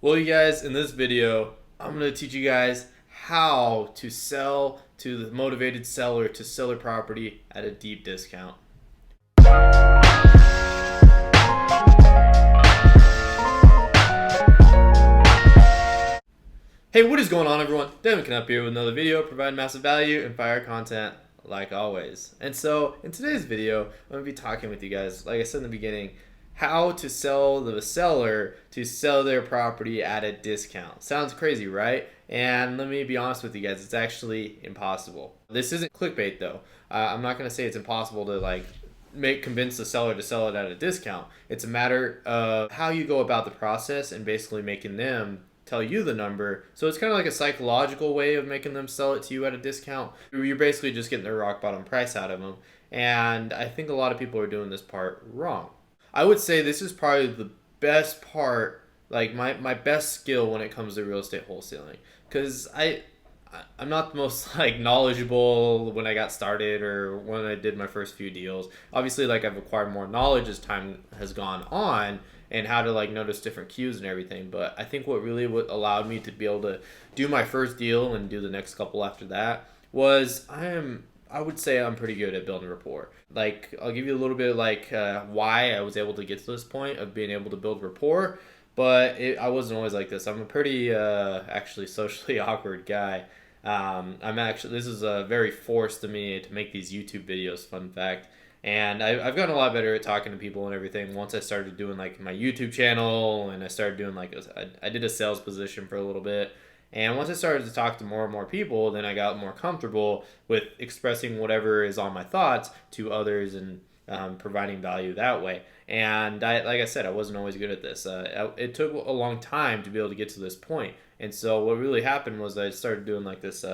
Well, you guys, in this video, I'm going to teach you guys how to sell to the motivated seller to sell their property at a deep discount. Hey, what is going on, everyone? Devin up here with another video, providing massive value and fire content like always. And so, in today's video, I'm going to be talking with you guys, like I said in the beginning, how to sell the seller to sell their property at a discount. Sounds crazy, right? And let me be honest with you guys, it's actually impossible. This isn't clickbait though. I'm not going to say it's impossible to convince the seller to sell it at a discount. It's a matter of how you go about the process and basically making them tell you the number. So it's kind of like a psychological way of making them sell it to you at a discount. You're basically just getting their rock bottom price out of them. And I think a lot of people are doing this part wrong. I would say this is probably the best part, like my best skill when it comes to real estate wholesaling, because I'm not the most knowledgeable when I got started or when I did my first few deals. Obviously, I've acquired more knowledge as time has gone on and how to notice different cues and everything. But I think what really allowed me to be able to do my first deal and do the next couple after that was I would say I'm pretty good at building rapport. I'll give you a little bit of why I was able to get to this point of being able to build rapport, but I wasn't always like this. I'm a pretty actually socially awkward guy. This is very forced to me to make these YouTube videos, fun fact. And I've gotten a lot better at talking to people and everything once I started doing my YouTube channel, and I started doing I did a sales position for a little bit. And once I started to talk to more and more people, then I got more comfortable with expressing whatever is on my thoughts to others and providing value that way. And like I said, I wasn't always good at this. It took a long time to be able to get to this point. And so what really happened was I started doing this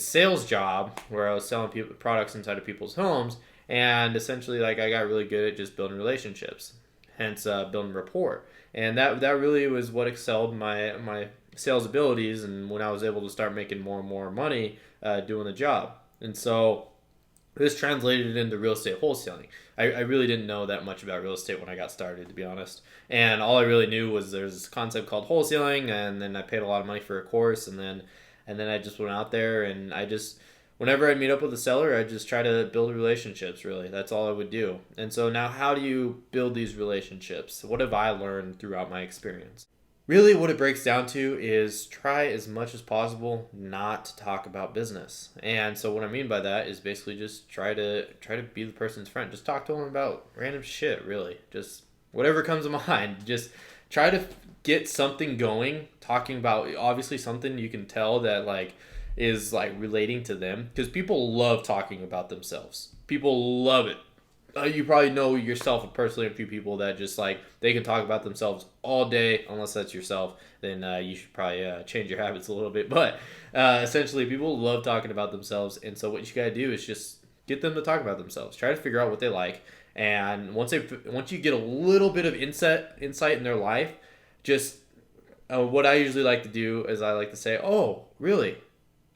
sales job where I was selling products inside of people's homes. And essentially, I got really good at just building relationships, hence building rapport. And that really was what excelled my sales abilities, and when I was able to start making more and more money doing the job. And so this translated into real estate wholesaling. I really didn't know that much about real estate when I got started, to be honest. And all I really knew was there's this concept called wholesaling, and then I paid a lot of money for a course, and then I just went out there and whenever I'd meet up with a seller, I'd just try to build relationships, really. That's all I would do. And so now, how do you build these relationships? What have I learned throughout my experience? Really, what it breaks down to is try as much as possible not to talk about business. And so what I mean by that is basically just try to be the person's friend. Just talk to them about random shit, really. Just whatever comes to mind. Just try to get something going, talking about obviously something you can tell that is relating to them, because people love talking about themselves. People love it. You probably know yourself personally a few people that just they can talk about themselves all day. Unless that's yourself, then you should probably change your habits a little bit. But essentially, people love talking about themselves, and so what you gotta do is just get them to talk about themselves. Try to figure out what they like, and once you get a little bit of insight in their life, just what I usually like to do is I like to say, "Oh, really?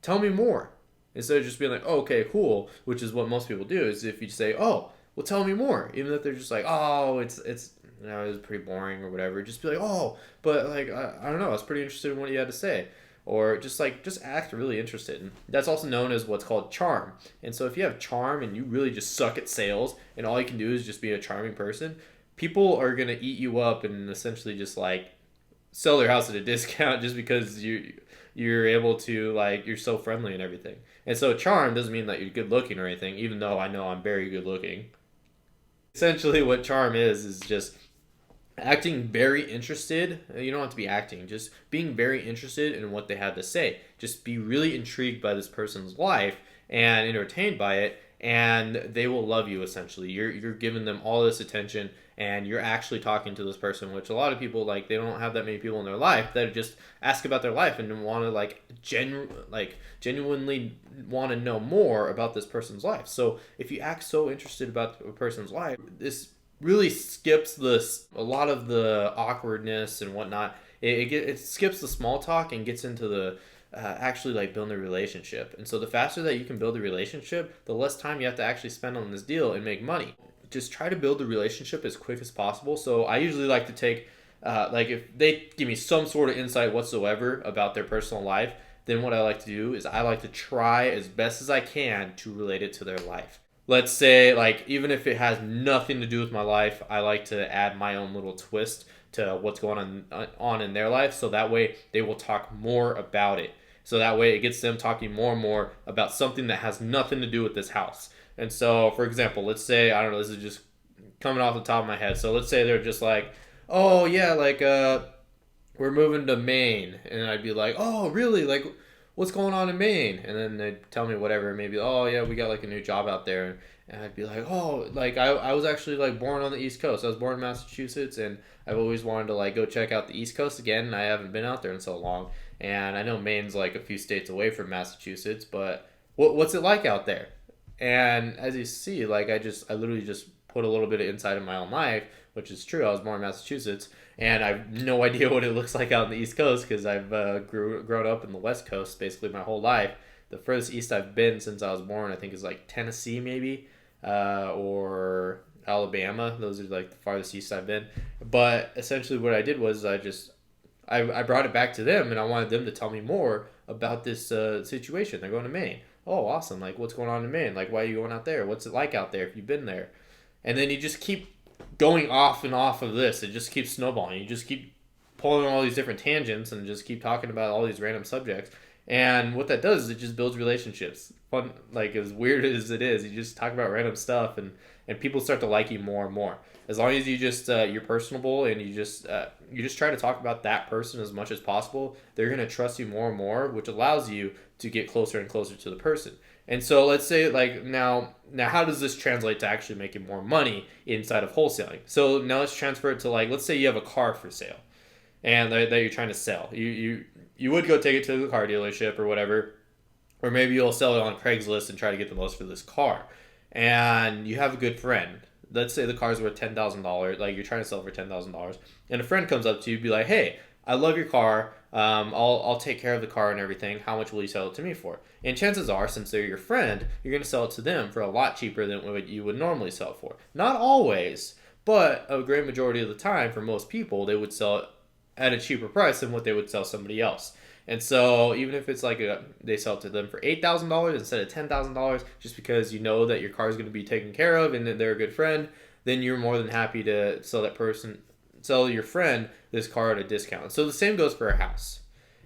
Tell me more." Instead of just being "Oh, okay, cool," which is what most people do. Is if you say, "Oh, well, tell me more," even if they're just "Oh, it's it was pretty boring," or whatever. Just be "Oh, but I don't know, I was pretty interested in what you had to say," or just act really interested. And that's also known as what's called charm. And so if you have charm and you really just suck at sales, and all you can do is just be a charming person, people are gonna eat you up and essentially just sell their house at a discount just because you're able to you're so friendly and everything. And so charm doesn't mean that you're good looking or anything, even though I know I'm very good looking. Essentially what charm is just acting very interested. You don't have to be acting, just being very interested in what they have to say. Just be really intrigued by this person's life and entertained by it, and they will love you. Essentially, you're giving them all this attention, and you're actually talking to this person, which a lot of people they don't have that many people in their life that just ask about their life and want to genuinely want to know more about this person's life. So if you act so interested about a person's life, this really skips a lot of the awkwardness and whatnot. It skips the small talk and gets into the actually building a relationship. And so the faster that you can build a relationship, the less time you have to actually spend on this deal and make money. Just try to build the relationship as quick as possible. So I usually like to take like if they give me some sort of insight whatsoever about their personal life, then what I like to do is I like to try as best as I can to relate it to their life. Let's say, like, even if it has nothing to do with my life, I like to add my own little twist to what's going on in their life, so that way they will talk more about it. So that way it gets them talking more and more about something that has nothing to do with this house. And so, for example, let's say, I don't know, this is just coming off the top of my head. So let's say they're just like, oh yeah, like we're moving to Maine, and I'd be like, oh really, like what's going on in Maine? And then they'd tell me whatever, maybe, oh yeah, we got like a new job out there, and I'd be like, oh, like I was actually like born on the East Coast. I was born in Massachusetts, and I've always wanted to like go check out the East Coast again, and I haven't been out there in so long. And I know Maine's like a few states away from Massachusetts, but what's it like out there? And as you see, like I literally just put a little bit of insight in my own life, which is true. I was born in Massachusetts, and I have no idea what it looks like out on the East Coast because I've grown up in the West Coast basically my whole life. The furthest east I've been since I was born, I think, is like Tennessee, maybe, or Alabama. Those are like the farthest east I've been. But essentially, what I did was I brought it back to them, and I wanted them to tell me more about this situation. They're going to Maine. Oh, awesome! Like, what's going on in Maine? Like, why are you going out there? What's it like out there if you've been there? And then you just keep going off and off of this. It just keeps snowballing. You just keep pulling all these different tangents and just keep talking about all these random subjects. And what that does is it just builds relationships. Fun, like as weird as it is, you just talk about random stuff, and people start to like you more and more. As long as you just you're personable, and you just try to talk about that person as much as possible, they're gonna trust you more and more, which allows you to get closer and closer to the person. And so let's say, like, now how does this translate to actually making more money inside of wholesaling? So now let's transfer it to, like, let's say you have a car for sale, and that you're trying to sell. You would go take it to the car dealership or whatever, or maybe you'll sell it on Craigslist and try to get the most for this car. And you have a good friend. Let's say the car's worth $10,000, like you're trying to sell for $10,000, and a friend comes up to you and be like, hey, I love your car. I'll take care of the car and everything. How much will you sell it to me for? And chances are, since they're your friend, you're going to sell it to them for a lot cheaper than what you would normally sell it for. Not always, but a great majority of the time, for most people, they would sell it at a cheaper price than what they would sell somebody else. And so even if it's like they sell it to them for $8,000 instead of $10,000, just because you know that your car is going to be taken care of and that they're a good friend, then you're more than happy to sell your friend this car at a discount. So the same goes for a house.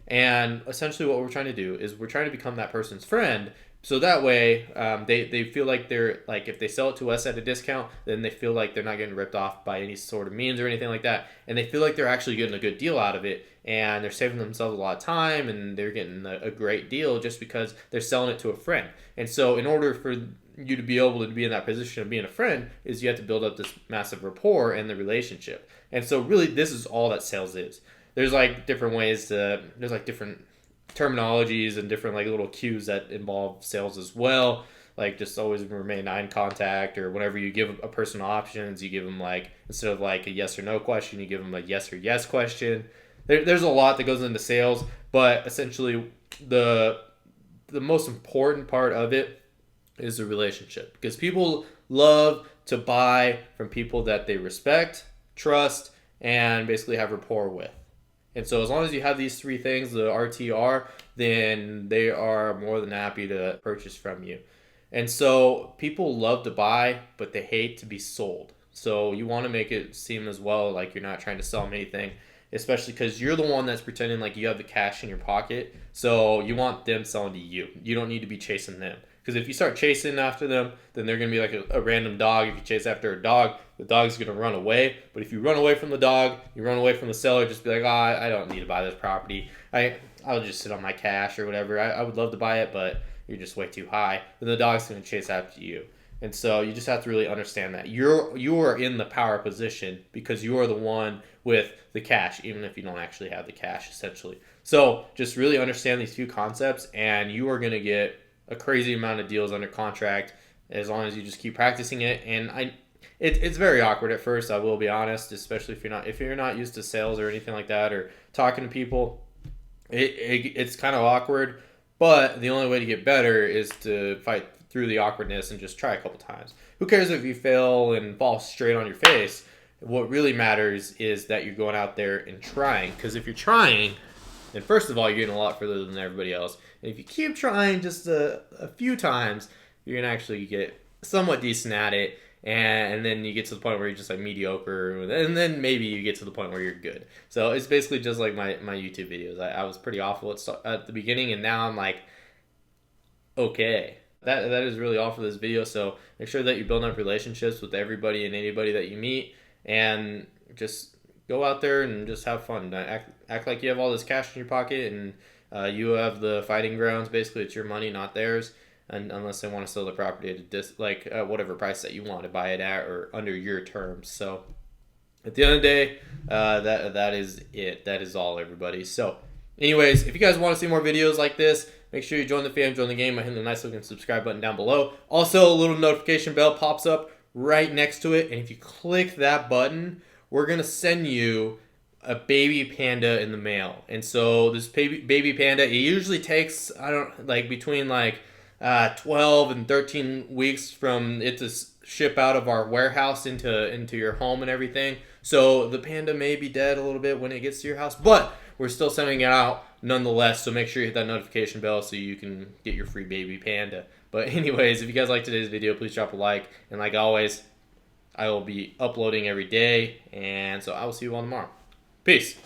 And essentially what we're trying to do is we're trying to become that person's friend. So that way, they feel like they're, like, if they sell it to us at a discount, then they feel like they're not getting ripped off by any sort of means or anything like that. And they feel like they're actually getting a good deal out of it. And they're saving themselves a lot of time, and they're getting a great deal just because they're selling it to a friend. And so in order for you to be able to be in that position of being a friend, is you have to build up this massive rapport and the relationship. And so really this is all that sales is. There's like different ways there's like different terminologies and different like little cues that involve sales as well. Like just always remain eye contact, or whenever you give a person options, you give them, like, instead of like a yes or no question, you give them a yes or yes question. There's a lot that goes into sales, but essentially the most important part of it is the relationship, because people love to buy from people that they respect, trust, and basically have rapport with. And so as long as you have these three things, the RTR, then they are more than happy to purchase from you. And so people love to buy, but they hate to be sold. So you want to make it seem as well like you're not trying to sell them anything, especially because you're the one that's pretending like you have the cash in your pocket. So you want them selling to you. You don't need to be chasing them. Because if you start chasing after them, then they're going to be like a random dog. If you chase after a dog, the dog's going to run away. But if you run away from the dog, you run away from the seller, just be like, I don't need to buy this property. I'll just sit on my cash or whatever. I would love to buy it, but you're just way too high. Then the dog's going to chase after you. And so you just have to really understand that you are in the power position because you are the one with the cash, even if you don't actually have the cash, essentially. So just really understand these few concepts, and you are going to get a crazy amount of deals under contract as long as you just keep practicing it. And it's very awkward at first, I will be honest, especially if you're not used to sales or anything like that, or talking to people. It's kind of awkward, but the only way to get better is to fight through the awkwardness and just try a couple times. Who cares if you fail and fall straight on your face? What really matters is that you're going out there and trying. Because if you're trying, then first of all, you're getting a lot further than everybody else. And if you keep trying just a few times, you're going to actually get somewhat decent at it. And then you get to the point where you're just like mediocre. And then maybe you get to the point where you're good. So it's basically just like my YouTube videos. I was pretty awful at the beginning, and now I'm like, okay. That is really all for this video. So make sure that you build up relationships with everybody and anybody that you meet, and just go out there and just have fun. Act like you have all this cash in your pocket, and you have the fighting grounds. Basically, it's your money, not theirs. And unless they want to sell the property at whatever price that you want to buy it at, or under your terms. So at the end of the day, that is it. That is all, everybody. So anyways, if you guys want to see more videos like this, make sure you join the fam, join the game by hitting the nice looking subscribe button down below. Also, a little notification bell pops up right next to it, and if you click that button, we're gonna send you a baby panda in the mail. And so this baby panda, it usually takes between 12 and 13 weeks from it to ship out of our warehouse into your home and everything. So the panda may be dead a little bit when it gets to your house, but we're still sending it out nonetheless. So make sure you hit that notification bell so you can get your free baby panda. But anyways, if you guys like today's video, please drop a like. And like always, I will be uploading every day. And so I will see you all tomorrow. Peace.